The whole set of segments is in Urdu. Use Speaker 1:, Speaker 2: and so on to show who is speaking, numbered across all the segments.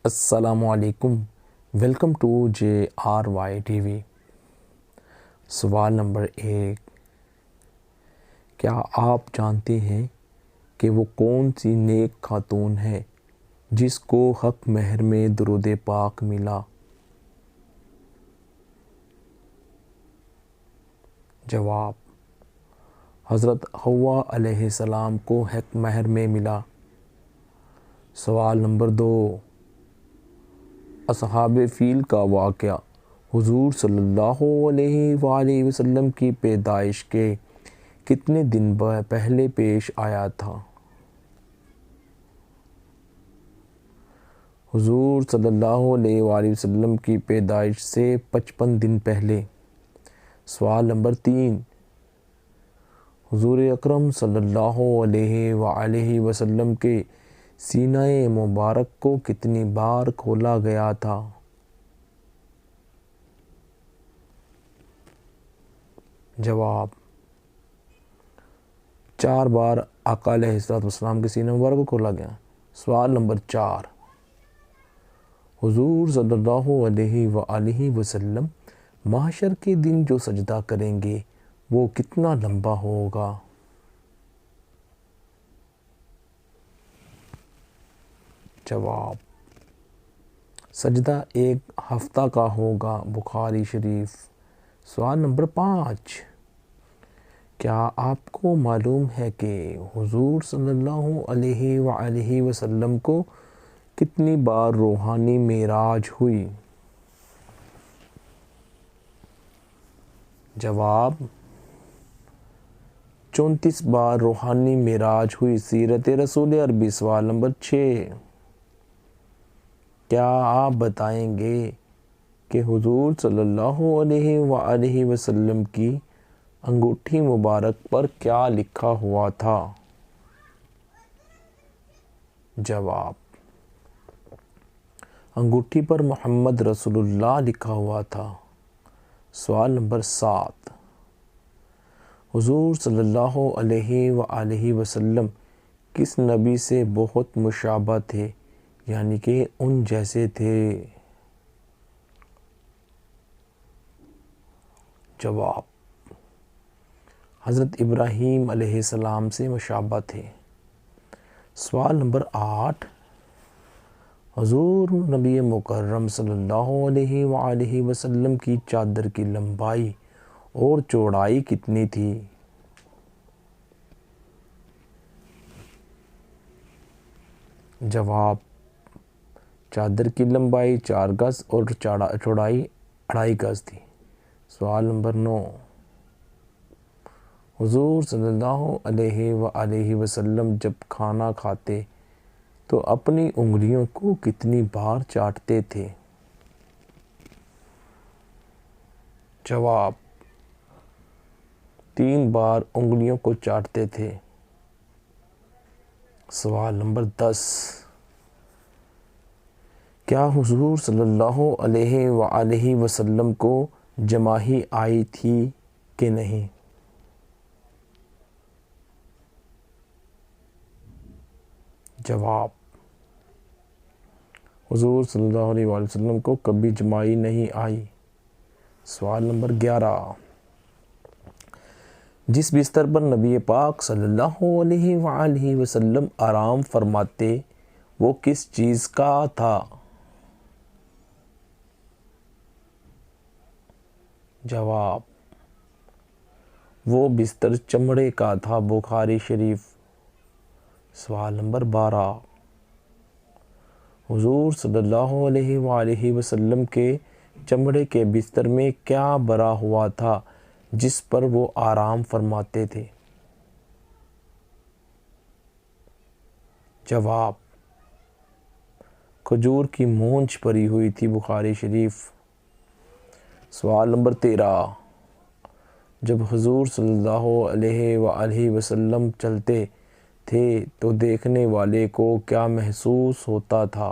Speaker 1: السلام علیکم، ویلکم ٹو JRY TV۔ سوال نمبر 1، کیا آپ جانتے ہیں کہ وہ کون سی نیک خاتون ہے جس کو حق مہر میں درود پاک ملا؟ جواب، حضرت حوا علیہ السلام کو حق مہر میں ملا۔ سوال نمبر 2، اصحاب فیل کا واقعہ حضور صلی اللہ علیہ وآلہ وسلم کی پیدائش کے کتنے دن پہلے پیش آیا تھا؟ حضور صلی اللہ علیہ وآلہ وسلم کی پیدائش سے 55 دن پہلے۔ سوال نمبر 3، حضور اکرم صلی اللہ علیہ وآلہ وسلم کے سینہ مبارک کو کتنی بار کھولا گیا تھا؟ جواب، 4 بار آقا علیہ السلام کے سینہ مبارک کو کھولا گیا۔ سوال نمبر 4، حضور صلی اللہ علیہ وآلہ وسلم محشر کے دن جو سجدہ کریں گے وہ کتنا لمبا ہوگا؟ جواب، سجدہ 1 ہفتہ کا ہوگا، بخاری شریف۔ سوال نمبر 5، کیا آپ کو معلوم ہے کہ حضور صلی اللہ علیہ وآلہ وسلم کو کتنی بار روحانی معراج ہوئی؟ جواب، 34 بار روحانی معراج ہوئی، سیرت رسول عربی۔ سوال نمبر 6، کیا آپ بتائیں گے کہ حضور صلی اللہ علیہ وآلہ وسلم کی انگوٹھی مبارک پر کیا لکھا ہوا تھا؟ جواب، انگوٹھی پر محمد رسول اللہ لکھا ہوا تھا۔ سوال نمبر 7، حضور صلی اللہ علیہ وآلہ وسلم کس نبی سے بہت مشابہ تھے، یعنی کہ ان جیسے تھے؟ جواب، حضرت ابراہیم علیہ السلام سے مشابہ تھے۔ سوال نمبر 8، حضور نبی مکرم صلی اللہ علیہ وآلہ وسلم کی چادر کی لمبائی اور چوڑائی کتنی تھی؟ جواب، چادر کی لمبائی 4 گز اور چوڑائی 2.5 گز تھی۔ سوال نمبر 9، حضور صلی اللہ علیہ وآلہ وسلم جب کھانا کھاتے تو اپنی انگلیوں کو کتنی بار چاٹتے تھے؟ جواب، 3 بار انگلیوں کو چاٹتے تھے۔ سوال نمبر 10، کیا حضور صلی اللہ علیہ وآلہ وسلم کو جماہی آئی تھی کہ نہیں؟ جواب، حضور صلی اللہ علیہ وآلہ وسلم کو کبھی جمائی نہیں آئی۔ سوال نمبر 11، جس بستر پر نبی پاک صلی اللہ علیہ وآلہ وسلم آرام فرماتے وہ کس چیز کا تھا؟ جواب، وہ بستر چمڑے کا تھا، بخاری شریف۔ سوال نمبر 12، حضور صلی اللہ علیہ وآلہ وسلم کے چمڑے کے بستر میں کیا بھرا ہوا تھا جس پر وہ آرام فرماتے تھے؟ جواب، کھجور کی مونچھ بھری ہوئی تھی، بخاری شریف۔ سوال نمبر 13، جب حضور صلی اللہ علیہ وآلہ وسلم چلتے تھے تو دیکھنے والے کو کیا محسوس ہوتا تھا؟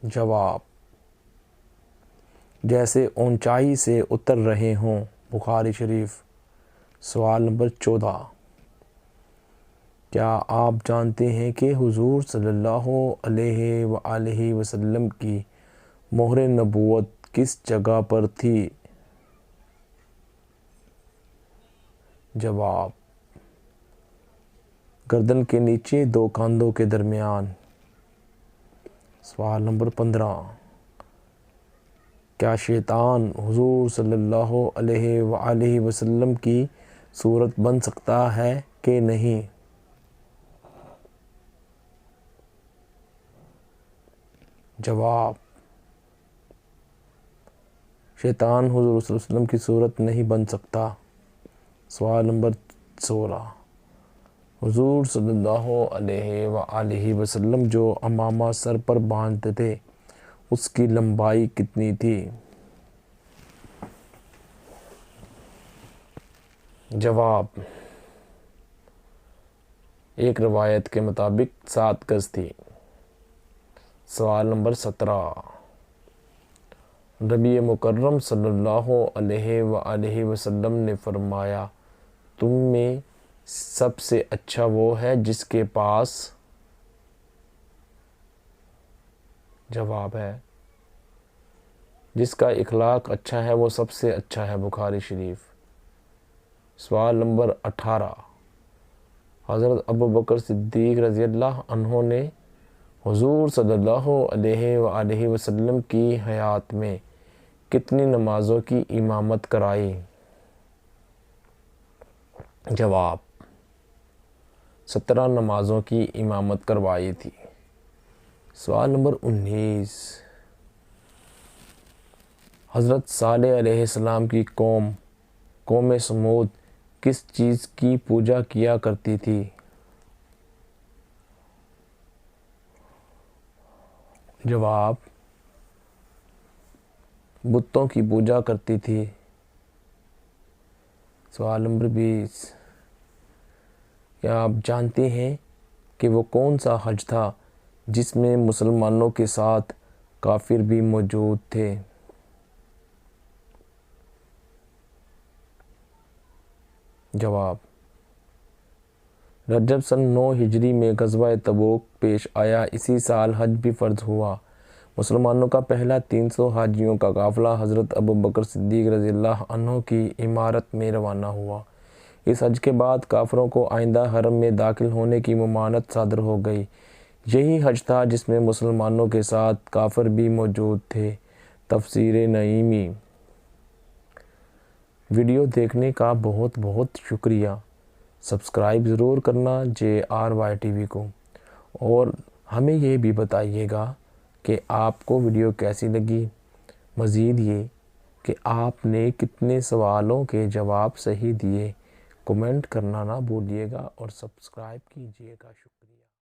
Speaker 1: جواب، جیسے اونچائی سے اتر رہے ہوں، بخاری شریف۔ سوال نمبر 14، کیا آپ جانتے ہیں کہ حضور صلی اللہ علیہ وآلہ وسلم کی مہر نبوت کس جگہ پر تھی؟ جواب: گردن کے نیچے دو کاندھوں کے درمیان۔ سوال نمبر 15، کیا شیطان حضور صلی اللہ علیہ وآلہ وسلم کی صورت بن سکتا ہے کہ نہیں؟ جواب: شیطان حضور صلی اللہ علیہ وسلم کی صورت نہیں بن سکتا۔ سوال نمبر 16، حضور صلی اللہ علیہ وآلہ وسلم جو عمامہ سر پر باندھتے تھے اس کی لمبائی کتنی تھی؟ جواب: ایک روایت کے مطابق 7 گز تھی۔ سوال نمبر 17، نبی مکرم صلی اللہ علیہ وآلہ وسلم نے فرمایا تم میں سب سے اچھا وہ ہے جس کے پاس جواب ہے جس کا اخلاق اچھا ہے وہ سب سے اچھا ہے، بخاری شریف۔ سوال نمبر 18، حضرت ابوبکر صدیق رضی اللہ عنہ نے حضور صلی اللہ علیہ وآلہ وسلم کی حیات میں کتنی نمازوں کی امامت کرائی؟ جواب: 17 نمازوں کی امامت کروائی تھی۔ سوال نمبر 19، حضرت صالح علیہ السلام کی قوم سمود کس چیز کی پوجا کیا کرتی تھی؟ جواب: بتوں کی پوجا کرتی تھی۔ سوال نمبر 20، کیا آپ جانتے ہیں کہ وہ کون سا حج تھا جس میں مسلمانوں کے ساتھ کافر بھی موجود تھے؟ جواب: رجب سن 9 ہجری میں غزوہ تبوک پیش آیا، اسی سال حج بھی فرض ہوا۔ مسلمانوں کا پہلا 300 حاجیوں کا قافلہ حضرت ابوبکر صدیق رضی اللہ عنہ کی امارت میں روانہ ہوا۔ اس حج کے بعد کافروں کو آئندہ حرم میں داخل ہونے کی ممانعت صادر ہو گئی۔ یہی حج تھا جس میں مسلمانوں کے ساتھ کافر بھی موجود تھے۔ تفسیر نعیمی۔ ویڈیو دیکھنے کا بہت بہت شکریہ۔ سبسکرائب ضرور کرنا JRY TV کو، اور ہمیں یہ بھی بتائیے گا کہ آپ کو ویڈیو کیسی لگی۔ مزید یہ کہ آپ نے کتنے سوالوں کے جواب صحیح دیے، کمنٹ کرنا نہ بھولیے گا اور سبسکرائب کیجیے گا۔ شکریہ۔